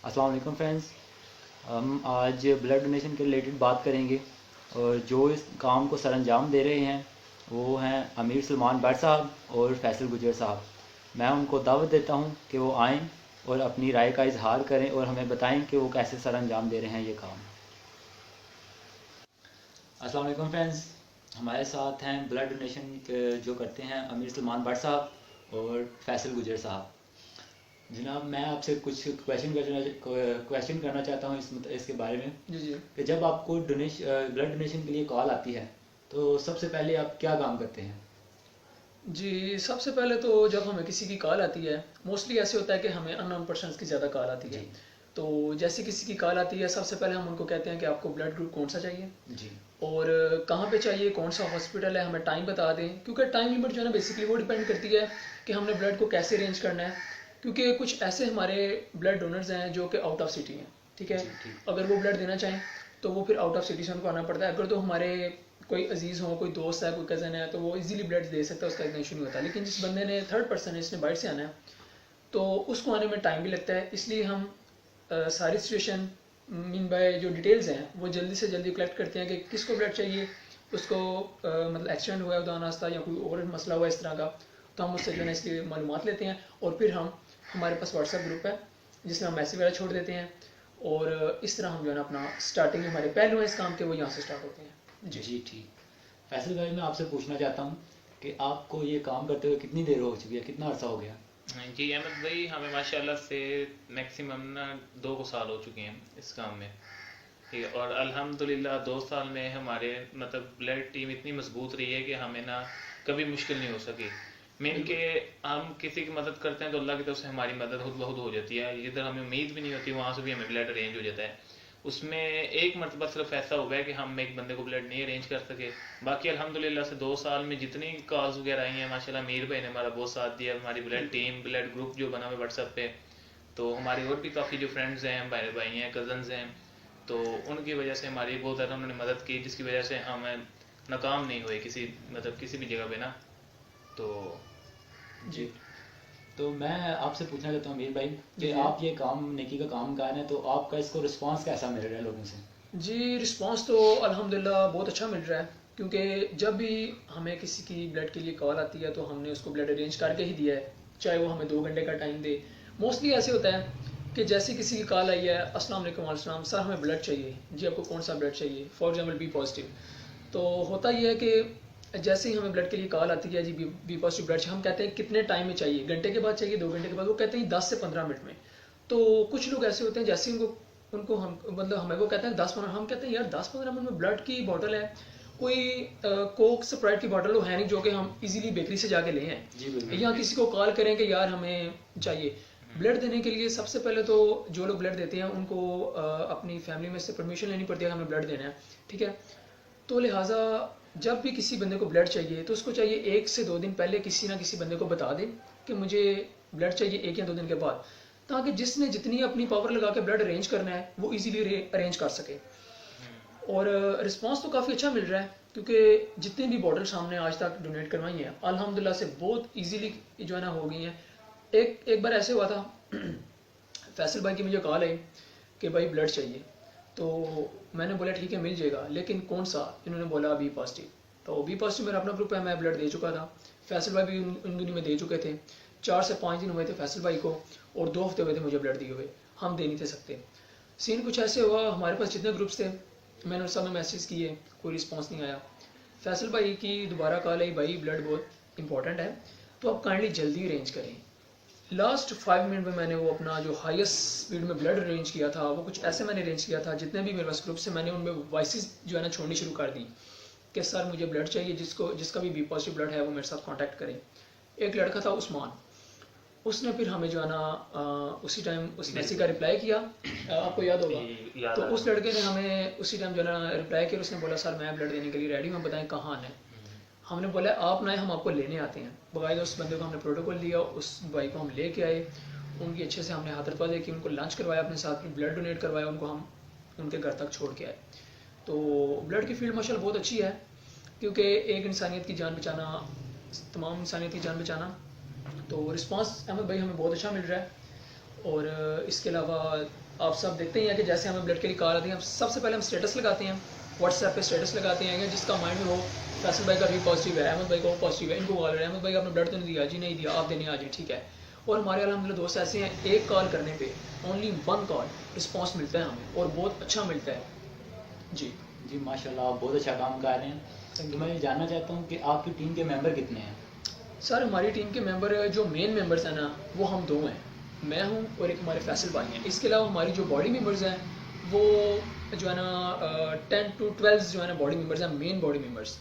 अस्सलाम वालेकुम फ्रेंड्स। हम आज ब्लड डोनेशन के रिलेटेड बात करेंगे और जो इस काम को सरअंजाम दे रहे हैं वो हैं अमीर सलमान भट्ट साहब और फैसल गुजर साहब। मैं उनको दावत देता हूं कि वो आएँ और अपनी राय का इजहार करें और हमें बताएं कि वो कैसे सरअंजाम दे रहे हैं ये काम। अस्सलाम वालेकुम फ्रेंड्स। हमारे साथ हैं ब्लड डोनेशन जो करते हैं अमीर सलमान भट्ट साहब और फैसल गुजर साहब। जनाब, मैं आपसे कुछ क्वेश्चन करना चाहता हूँ इसके बारे में जी जी। कि जब आपको ब्लड डोनेशन के लिए कॉल आती है तो सबसे पहले आप क्या काम करते हैं? जी, सबसे पहले तो जब हमें किसी की कॉल आती है, मोस्टली ऐसे होता है कि हमें अननोन पर्सन्स की ज़्यादा कॉल आती है। जी। तो जैसे किसी की कॉल आती है, सबसे पहले हम उनको कहते हैं कि आपको ब्लड ग्रुप कौन सा चाहिए जी। और कहाँ पे चाहिए, कौन सा हॉस्पिटल है, हमें टाइम बता दें। क्योंकि टाइम लिमिट जो है ना, बेसिकली वो डिपेंड करती है कि हमने ब्लड को कैसे अरेंज करना है। क्योंकि कुछ ऐसे हमारे ब्लड डोनर्स हैं जो कि आउट ऑफ सिटी हैं, ठीक है। जी ठीक। अगर वो ब्लड देना चाहें तो वो फिर आउट ऑफ सिटी से उनको आना पड़ता है। अगर तो हमारे कोई अजीज़ हो, कोई दोस्त है, कोई कज़न है, तो वो इजीली ब्लड दे सकता है, उसका इतना इशू नहीं होता। लेकिन जिस बंदे ने थर्ड पर्सन है, इसने बाहर से आना है, तो उसको आने में टाइम भी लगता है। इसलिए हम सारी सिचुएशन मीन बाय जो डिटेल्स हैं वो जल्दी से जल्दी कलेक्ट करते हैं कि किसको ब्लड चाहिए। उसको मतलब एक्सीडेंट हुआ है खुदा नाश्ता या कोई और मसला हुआ इस तरह का, तो हम उससे जो है इसलिए मालूमात लेते हैं। और फिर हम हमारे पास व्हाट्सएप ग्रुप है जिसमें हम मैसेज वगैरह छोड़ देते हैं और इस तरह हम जो है ना अपना स्टार्टिंग हमारे पहलू हैं इस काम के, वो यहाँ से स्टार्ट होते हैं। जी। जी ठीक। फैसल भाई, मैं आपसे पूछना चाहता हूँ कि आपको ये काम करते हुए कितनी देर हो चुकी है, कितना अर्सा हो गया? जी अहमद भाई, हमें माशाल्लाह से मैक्सिमम ना 2 साल हो चुके हैं इस काम में। ठीक है, और अल्हम्दुलिल्लाह 2 साल में हमारे मतलब ब्लड टीम इतनी मजबूत रही है कि हमें ना कभी मुश्किल नहीं हो सकी। मेन के हम किसी की मदद करते हैं तो अल्लाह की तरफ से हमारी मदद खुद ब खुद हो जाती है। जिधर हमें उम्मीद भी नहीं होती वहाँ से भी हमें ब्लड अरेंज हो जाता है। उसमें एक मरतबा सिर्फ ऐसा हो गया कि हम एक बंदे को ब्लड नहीं अरेंज कर सके। बाकी अल्हम्दुलिल्लाह से 2 साल में जितनी कॉल्स वगैरह आई हैं, माशाल्लाह मीर भाई ने हमारा बहुत साथ दिया। हमारी ब्लड टीम, ब्लड ग्रुप जो बना हुआ है व्हाट्सएप पे, तो हमारी और भी काफ़ी जो फ्रेंड्स हैं, भाई भाई हैं, कज़न्स हैं, तो उनकी वजह से हमारी बहुत ज़्यादा उन्होंने मदद की, जिसकी वजह से हम नाकाम नहीं हुए किसी मतलब किसी भी जगह पे ना। तो जी। तो मैं आपसे पूछना चाहता हूँ मीर भाई जी कि जी। आप ये काम नेकी का काम कर रहे हैं तो आपका इसको रिस्पांस कैसा मिल रहा है लोगों से? जी, रिस्पांस तो अल्हम्दुलिल्लाह बहुत अच्छा मिल रहा है। क्योंकि जब भी हमें किसी की ब्लड के लिए कॉल आती है तो हमने उसको ब्लड अरेंज करके ही दिया है, चाहे वो हमें 2 घंटे का टाइम दे। मोस्टली ऐसे होता है कि जैसे किसी की कॉल आई है, अस्सलाम वालेकुम वालेकुम सर हमें ब्लड चाहिए जी, आपको कौन सा ब्लड चाहिए, फॉर एग्जांपल बी पॉजिटिव। तो होता ये है कि जैसे ही हमें ब्लड के लिए कॉल आती है जी, बी पॉजिटिव ब्लड चाहिए, हम कहते हैं कितने टाइम में चाहिए, घंटे के बाद चाहिए, 2 घंटे के बाद, वो कहते हैं 10 से 15 मिनट में। तो कुछ लोग ऐसे होते हैं जैसे उनको उनको हम मतलब हमें वो कहते हैं 10-15, हम कहते हैं यार 10-15 मिनट में ब्लड की बॉटल है, कोई कोक स्प्राइट की बॉटल तो है नहीं जो कि हम इजीली बेकरी से जाके ले आए। जी बिल्कुल। या किसी को कॉल करें कि यार हमें चाहिए ब्लड देने के लिए। सबसे पहले तो जो लोग ब्लड देते हैं उनको अपनी फैमिली में से परमिशन लेनी पड़ती है कि हमें ब्लड देना है, ठीक है। तो लिहाजा जब भी किसी बंदे को ब्लड चाहिए तो उसको चाहिए 1 से 2 दिन पहले किसी ना किसी बंदे को बता दे कि मुझे ब्लड चाहिए 1 या 2 दिन के बाद, ताकि जिसने जितनी अपनी पावर लगा के ब्लड अरेंज करना है वो इजीली अरेंज कर सके। और रिस्पांस तो काफ़ी अच्छा मिल रहा है क्योंकि जितनी भी बॉटल्स हमने आज तक डोनेट करवाई हैं अल्हम्दुलिल्लाह से बहुत इजीली जो है ना हो गई हैं। एक बार ऐसे हुआ था फैसल भाई की मुझे कॉल आई कि भाई ब्लड चाहिए, तो मैंने बोला ठीक है मिल जाएगा, लेकिन कौन सा। इन्होंने बोला बी पॉजिटिव। तो बी पॉजिटिव मेरा अपना ग्रुप है, मैं ब्लड दे चुका था। फैसल भाई भी उन दिनों में दे चुके थे। 4 से 5 दिन हुए थे फैसल भाई को और 2 हफ्ते हुए थे मुझे ब्लड दिए हुए। हम दे नहीं थे सकते। सीन कुछ ऐसे हुआ, हमारे पास जितने ग्रुप्स थे मैंने उन सब में मैसेज किए, कोई रिस्पॉन्स नहीं आया। फैसल भाई की दोबारा कॉल आई, भाई ब्लड बहुत इंपॉर्टेंट है तो आप काइंडली जल्दी अरेंज करें। लास्ट 5 मिनट में मैंने वो अपना जो हाईएस्ट स्पीड में ब्लड अरेंज किया था, वो कुछ ऐसे मैंने अरेंज किया था, जितने भी मेरे पास ग्रुप से मैंने उनमें वॉइसेस जो है ना छोड़नी शुरू कर दी कि सर मुझे ब्लड चाहिए, जिसका भी बी पॉजिटिव ब्लड है वो मेरे साथ कांटेक्ट करें। एक लड़का था उस्मान, उसने फिर हमें जो है ना उसी टाइम उस मैसेज का रिप्लाई किया, आपको याद होगा। याद तो आ उस रहा लड़के ने हमें उसी टाइम जो है ना रिप्लाई किया, उसने बोला सर मैं ब्लड देने के लिए रेडी हूँ, बताएं कहाँ आना है। हमने बोला आप ना हम आपको लेने आते हैं। बाकायदा उस बंदे को हमने प्रोटोकॉल दिया, उस भाई को हम लेके आए, उनकी अच्छे से हमने हाथ रखवा की, उनको लंच करवाया, अपने साथ में ब्लड डोनेट करवाया, उनको हम उनके घर तक छोड़ के आए। तो ब्लड की फील्ड माशाल्लाह बहुत अच्छी है क्योंकि एक इंसानियत की जान बचाना, तमाम इंसानियत की जान बचाना। तो रिस्पांस अहमद भाई हमें बहुत अच्छा मिल रहा है। और इसके अलावा आप सब देखते ही हैं कि जैसे हमें ब्लड के लिए कॉल आती है, हम सबसे पहले हम स्टेटस लगाते हैं, व्हाट्सएप पे स्टेटस लगाते हैं, या जिसका माइंड में हो, फैसल भाई का भी पॉजिटिव है, अहमद भाई का वो पॉजिटिव है, इनको कॉल है, अहमद भाई आपने ब्लड तो नहीं दिया जी, नहीं दिया, आप देने आ जाए, ठीक है। और हमारे अल्हम्दुलिल्लाह दोस्त ऐसे हैं, एक कॉल करने पे ओनली 1 कॉल रिस्पॉन्स मिलता है हमें, और बहुत अच्छा मिलता है जी। जी माशाल्लाह, आप बहुत अच्छा काम कर रहे हैं। तो मैं ये जानना चाहता हूँ कि आपकी टीम के मेंबर कितने हैं? सर हमारी टीम के मेंबर जो मेन मेंबर्स हैं ना, वो हम 2 हैं, मैं हूँ और एक हमारे फैसल भाई हैं। इसके अलावा हमारी जो बॉडी मेंबर्स हैं वो जो है ना 10 to 12 जो है ना बॉडी मेंबर्स हैं, मेन बॉडी मेंबर्स।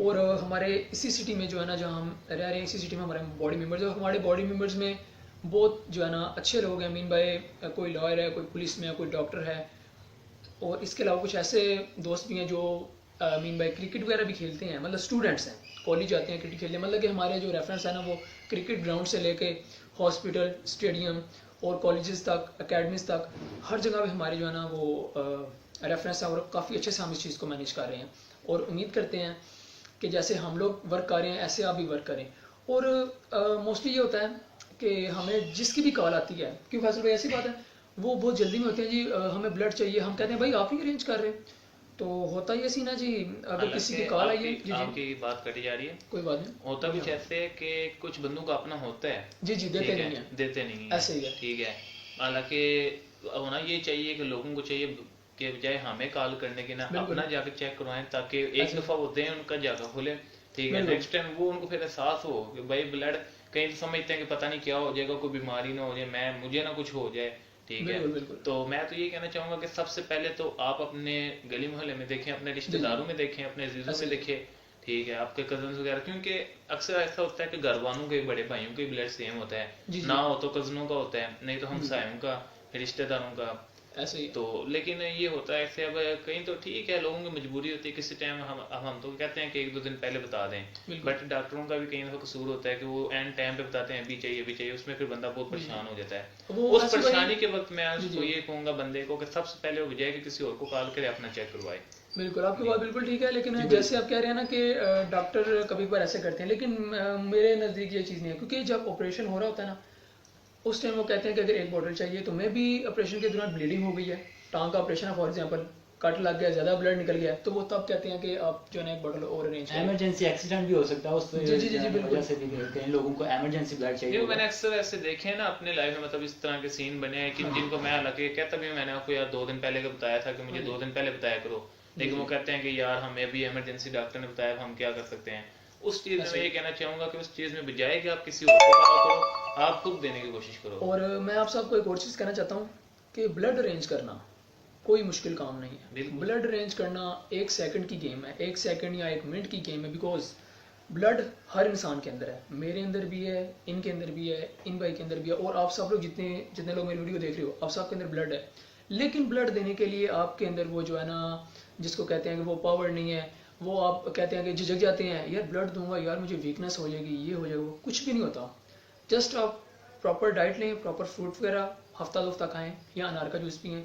और हमारे इसी सिटी में जो है ना, जहाँ हम रह रहे हैं इसी सिटी में हमारे बॉडी मेंबर्स हैं। और हमारे बॉडी मेंबर्स में बहुत जो है ना अच्छे लोग हैं। मीन भाई कोई लॉयर है, कोई पुलिस में है, कोई डॉक्टर है, और इसके अलावा कुछ ऐसे दोस्त भी हैं जो मीन भाई क्रिकेट वगैरह भी खेलते हैं, मतलब स्टूडेंट्स हैं, कॉलेज जाते हैं क्रिकेट खेलने। मतलब कि हमारे जो रेफरेंस है ना, वो क्रिकेट ग्राउंड से लेके हॉस्पिटल, स्टेडियम और कॉलेजेस तक, एकेडमीज तक, हर जगह पे हमारे जो है ना वो रेफरेंस है, और काफ़ी अच्छे से हम इस चीज़ को मैनेज कर रहे हैं। और उम्मीद करते हैं कि जैसे हम लोग वर्क कर रहे हैं ऐसे आप भी वर्क करें। और मोस्टली ये होता है कि हमें जिसकी भी कॉल आती है, क्योंकि फैसल भाई ऐसी बात है, वो बहुत जल्दी में होते हैं जी, हमें ब्लड चाहिए, हम कहते हैं भाई आप ही अरेंज कर रहे हैं। तो होता ये सीन है जी, अगर किसी की कॉल आई है जी, आपकी बात कटी जा रही है, कोई बात नहीं, होता कुछ ऐसे है कि कुछ बंदों का अपना होता है, जी जी, देते ठीक नहीं है, है, देते नहीं है, ऐसे ही है। ठीक है। हालांकि होना ये चाहिए कि लोगों को चाहिए कि बजाय हमें कॉल करने के ना बिल्कुल। अपना जाकर चेक करवाएं, ताकि एक ऐसे। दफा वो दें, उनका जाकर खुले, ठीक है। बिल्कुल। नेक्स्ट टाइम वो उनको फिर एहसास हो कि भाई ब्लड, कहीं तो समझते हैं कि पता नहीं क्या हो जाएगा, कोई बीमारी ना हो जाए, मैं मुझे ना कुछ हो जाए, ठीक है। बिल्कुल बिल्कुल। तो मैं तो ये कहना चाहूंगा कि सबसे पहले तो आप अपने गली मोहल्ले में देखें, अपने रिश्तेदारों में देखें, अपने अजीजों ऐसे में ही। देखें, ठीक है, आपके कजन वगैरह, क्योंकि अक्सर ऐसा होता है कि घर वालों के, बड़े भाइयों के ब्लड सेम होता है, जी जी, ना हो तो कजनों का होता है, नहीं तो हमसायों का, रिश्तेदारों का। ऐसे ही है। तो लेकिन ये होता है ऐसे, अब कहीं तो ठीक है, लोगों की मजबूरी होती है, किसी टाइम हम तो कहते हैं कि 1-2 दिन पहले बता दें, बिल्कुल। बट डॉक्टरों का भी कहीं ना कसूर होता है कि वो एंड टाइम पे बताते हैं अभी चाहिए अभी चाहिए, उसमें फिर बंदा बहुत परेशान हो जाता है। वो उस ऐसे भाई, परेशानी के वक्त मैं जी उसको जी, ये कहूंगा बंदे को कि सबसे पहले वो बजाय कि किसी और को कॉल करे, अपना चेक करवाए। बिल्कुल आपकी बात बिल्कुल ठीक है। लेकिन जी जैसे आप कह रहे हैं ना कि डॉक्टर कभी कभार ऐसे करते हैं, लेकिन मेरे नज़दीक ये चीज़ नहीं है, क्योंकि जब ऑपरेशन हो रहा होता है ना, उस टाइम वो कहते हैं कि अगर एक बॉटल चाहिए, तो मैं भी ऑपरेशन के दौरान ब्लीडिंग हो गई है, टांग का ऑपरेशन है फॉर एग्जांपल, कट लग गया, ज़्यादा ब्लड निकल गया, तो वो तब कहते हैं कि आप जो है ना एक बॉटल और अरेंज करें। इमरजेंसी एक्सीडेंट भी हो सकता है, उस जी जी जी जी, बिल्कुल। वजह से भी कई लोगों को इमरजेंसी ब्लड चाहिए ये होगा। मैंने अक्सर ऐसे देखे हैं ना अपने लाइफ में, मतलब इस तरह के सीन बने हैं कि जिनको मैं, हालांकि कहता भी मैंने आपको यार 2 दिन पहले का बताया था कि मुझे 2 दिन पहले बताया करो, लेकिन वो कहते हैं कि यार हमें भी इमरजेंसी डॉक्टर ने बताया, हम क्या कर सकते हैं। उस चीज में मैं ये कहना चाहूंगा कि उस चीज में बजाय कि आप किसी और को कॉल करो, आप खुद देने की कोशिश करो। और मैं आप सबको एक और चीज़ कहना चाहता हूँ कि ब्लड अरेंज करना कोई मुश्किल काम नहीं है। बिल्कुल। ब्लड अरेंज करना 1 सेकंड की गेम है, 1 सेकंड या 1 मिनट की गेम है, बिकॉज ब्लड हर इंसान के अंदर है, मेरे अंदर भी है, इनके अंदर भी है, इन भाई के अंदर भी है, और आप सब लोग जितने जितने लोग मेरी वीडियो देख रहे हो, आप सबके अंदर ब्लड है। लेकिन ब्लड देने के लिए आपके अंदर वो जो है ना, जिसको कहते हैं कि वो पावर नहीं है, वो आप कहते हैं कि झिझक जाते हैं, यार ब्लड दूंगा यार मुझे वीकनेस हो जाएगी, ये हो जाएगा, वो कुछ भी नहीं होता। जस्ट आप प्रॉपर डाइट लें, प्रॉपर फ्रूट वगैरह हफ्ता 2 हफ्ता खाएं, या अनार का जूस पिएं,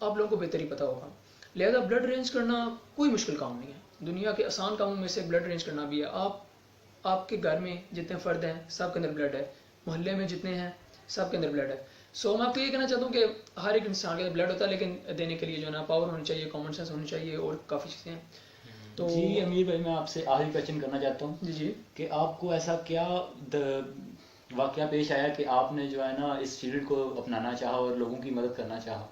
आप लोगों को बेहतर ही पता होगा। लिहाजा ब्लड अरेंज करना कोई मुश्किल काम नहीं है, दुनिया के आसान कामों में से ब्लड अरेंज करना भी है। आपके घर में जितने फ़र्द हैं सब के अंदर ब्लड है, मोहल्ले में जितने हैं सब के अंदर ब्लड है। सो मैं आपको ये कहना चाहता हूँ कि हर एक इंसान के अंदर ब्लड होता है, लेकिन देने के लिए जो है ना पावर होनी चाहिए, कॉमन सेंस होनी चाहिए, और काफ़ी चीज़ें हैं। तो जी अमीर भाई, मैं आपसे आखिरी क्वेश्चन करना चाहता हूँ जी जी, कि आपको ऐसा क्या वाकया पेश आया कि आपने जो है ना इस फील्ड को अपनाना चाहा और लोगों की मदद करना चाहा?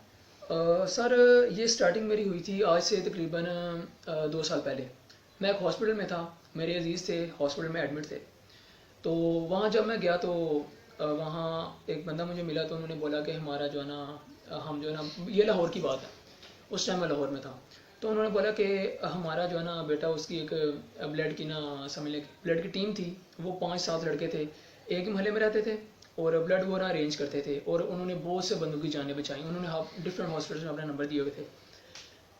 सर ये स्टार्टिंग मेरी हुई थी आज से तकरीबन 2 साल पहले। मैं एक हॉस्पिटल में था, मेरे अजीज़ थे हॉस्पिटल में एडमिट थे। तो वहाँ जब मैं गया तो वहाँ एक बंदा मुझे मिला, तो उन्होंने बोला कि हमारा जो है ना, हम जो है ना, ये लाहौर की बात है, उस टाइम मैं लाहौर में था। तो उन्होंने बोला कि हमारा जो है ना बेटा, उसकी एक ब्लड की ना समझ लें ब्लड की टीम थी, वो 5-7 लड़के थे, एक ही मोहल्ले में रहते थे, और ब्लड वो ना अरेंज करते थे, और उन्होंने बहुत से बंदों की जानें बचाई, उन्होंने डिफरेंट हॉस्पिटल में अपने नंबर दिए हुए थे।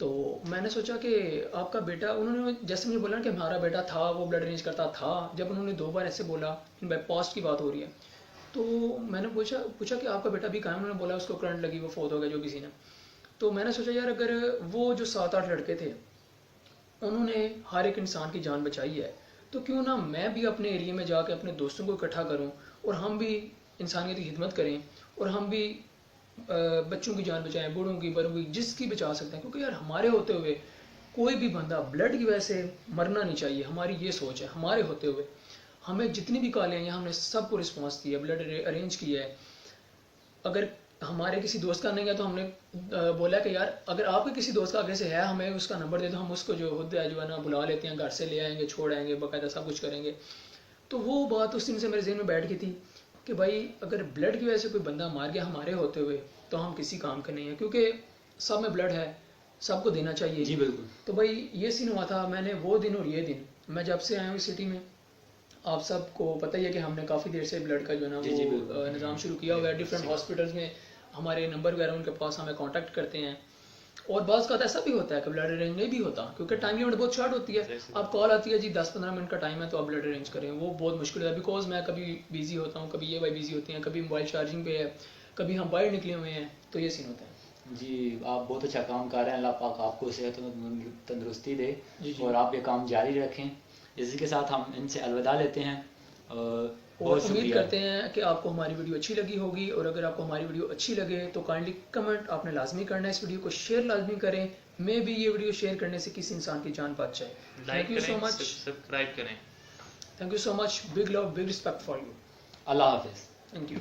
तो मैंने सोचा कि आपका बेटा, उन्होंने जैसे मुझे बोला कि हमारा बेटा था वो ब्लड अरेंज करता था, जब उन्होंने 2 बार ऐसे बोला, भाई पास्ट की बात हो रही है, तो मैंने पूछा कि आपका बेटा भी कहाँ है? उन्होंने बोला उसको करंट लगी, वो फोत हो गया, जो किसी ने। तो मैंने सोचा यार अगर वो जो 7-8 लड़के थे उन्होंने हर एक इंसान की जान बचाई है, तो क्यों ना मैं भी अपने एरिया में जाकर अपने दोस्तों को इकट्ठा करूं, और हम भी इंसानियत की खिदमत करें, और हम भी बच्चों की जान बचाएं, बूढ़ों की, बड़ों की, जिसकी बचा सकते हैं, क्योंकि यार हमारे होते हुए कोई भी बंदा ब्लड की वजह से मरना नहीं चाहिए। हमारी ये सोच है, हमारे होते हुए हमें जितनी भी कॉलें हैं हमने सबको रिस्पॉन्स दिया, ब्लड अरेंज किया है। अगर हमारे किसी दोस्त का नहीं है तो हमने बोला कि यार अगर आपके किसी दोस्त का आगे से है, हमें उसका नंबर दे दो, हम उसको जो खुद है जो है ना बुला लेते हैं, घर से ले आएंगे, छोड़ आएंगे, बाकायदा सब कुछ करेंगे। तो वो बात उस दिन से मेरे जहन में बैठ गई थी कि भाई अगर ब्लड की वजह से कोई बंदा मार गया हमारे होते हुए तो हम किसी काम के नहीं हैं, क्योंकि सब में ब्लड है, सबको देना चाहिए। जी बिल्कुल। तो भाई ये सीन हुआ था। मैंने वो दिन और ये दिन, मैं जब से आया हूँ सिटी में, आप सबको पता ही है कि हमने काफ़ी देर से ब्लड का जो है ना वो निज़ाम शुरू किया हुआ है। डिफरेंट हॉस्पिटल्स में हमारे नंबर वगैरह उनके पास हमें कांटेक्ट करते हैं। और बाज़ का ऐसा भी होता है कि ब्लड अरेंज नहीं भी होता, क्योंकि टाइम लिमिट बहुत शॉर्ट होती है। अब कॉल आती है जी 10-15 मिनट का टाइम है तो आप ब्लड अरेंज करें, वो बहुत मुश्किल है। बिकॉज मैं कभी बिजी होता हूँ, कभी ये भाई बिजी होती हैं, कभी मोबाइल चार्जिंग पे है, कभी हम बाहर निकले हुए हैं, तो ये सीन होता है। जी आप बहुत अच्छा काम कर रहे हैं, अल्लाह पाक आपको सेहत तंदुरुस्ती दे और आप ये काम जारी रखें। इसी के साथ हम इनसे अलविदा लेते हैं। और उम्मीद करते हैं कि आपको हमारी वीडियो अच्छी लगी होगी, और अगर आपको हमारी वीडियो अच्छी लगे तो काइंडली कमेंट आपने लाजमी करना है, इस वीडियो को शेयर लाजमी करें। मे भी ये वीडियो शेयर करने से किसी इंसान की जान बच जाए। Thank you so much, subscribe करें। Thank you so much, big love, big respect for you. अल्लाह हाफिज़। Thank you.